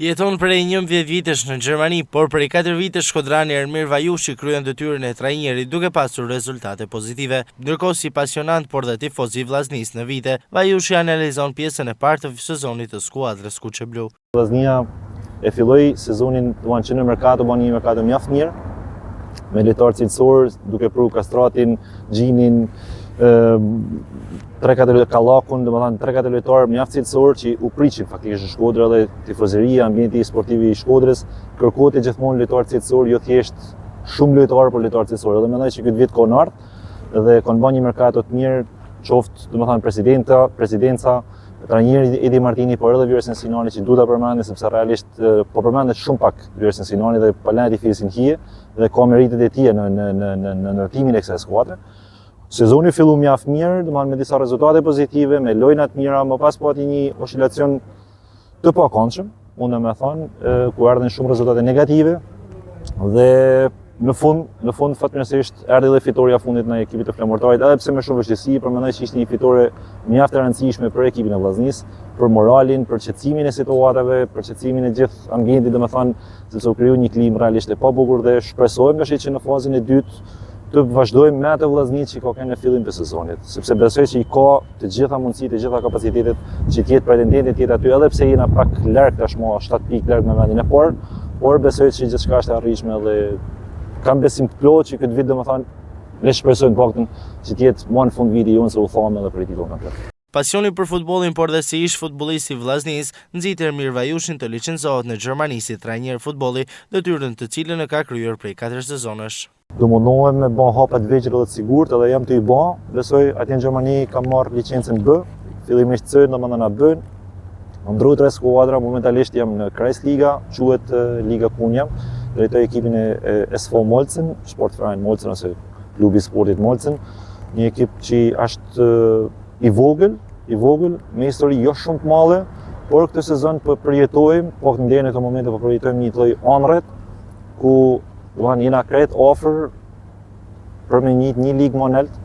Jeton prej 11 vitesh në Gjermani, por prej 4 vitesh shkodrani Ermir Vajushi kryen detyrën e trajnerit duke pasur rezultate pozitive. Ndërkohë si pasionant por dhe tifoz i Vllaznisë në vite, Vajushi analizon pjesën e parë të sezonit të skuadrës kuqeblu. Vllaznia e filloi sezonin që në merkato bën një merkato mjaft mirë, me lojtarë cilësor, duke pru Kastratin, Gjinin, 3-4 Kallakun, domethënë 3-4 lojtarë mjaft cilësor që u priqin faktikisht në Shkodër dhe tifozëria, ambienti sportiv i Shkodrës kërkohet gjithmonë lojtarë cilësor, jo thjesht shumë lojtarë, por lojtarë cilësor. Dhe mendoj që këtë vit ka ardhur dhe kanë bën një merkato të mirë, qoftë domethënë presidenca, trajneri Edi Martini, por edhe Vjosa Sinani që duhet ta përmendet sepse realisht po përmendet shumë pak Vjosa Sinani dhe palati fisin hije dhe ka meritet e tij në ndërtimin e kësaj skuadre. Sezoni fillu mjaft mirë, domethënë me disa rezultate pozitive, me lojna të mira, më pas pati një oscilacion të pakëndshëm, unë më thon, ku erdhin shumë rezultate negative dhe në fund fatmirësisht erdhi dhe fitoria fundit në ekipit të Flamurtarit, edhe pse me shumë vështirësi, por mendoj që ishte një fitore mjaft e rëndësishme për ekipin e Vllaznisë, për moralin, për qetësimin e situatave, për qetësimin e gjithë ambientit, domethënë, sepse u kriju një klimë realisht e pabukur dhe shpresojmë që në fazën e dytë të vazhdojmë me atë Vllaznisë që ka qenë në fillim të sezonit, sepse besoj që i ka të gjitha mundësitë, të gjitha kapacitetet që të jetë pretendenti të jetë aty, edhe pse jena pak larg tashmë, 7 pikë larg në vendin e parë, por besoj që gjithçka është e arritshme dhe kam besim të plotë që këtë vit domethënë le shpresojmë paktën që të jetë më në fund viti jonë se u thamë edhe për titullin komplet. Pasioni për futbollin, por dhe si ish futbollist i Vllaznisë, nxit Ermir Vajushin të licencohet në Gjermani si trajner futbolli, detyrën të cilën e ka kryer prej 4 sezonesh. Do mundohem me bë hapa të vegjël dhe të sigurt, edhe jam të i bë. Besoj atje në Gjermani kam marrë licencën B, fillimisht C, domethënë na B. Më ndroi 3 skuadra, momentalisht jam në Kreisliga, quhet Liga ku unë jam. Drejtoj ekipin e SV Molzen, Sportverein Molzen ose klubi i sportit Molzen, një ekip që është i vogël, me histori jo shumë të madhe, por këtë sezon po përjetojmë, po në këto momente po përjetojmë një lloj anret ku jena krejt ofër për me një ligë më lart,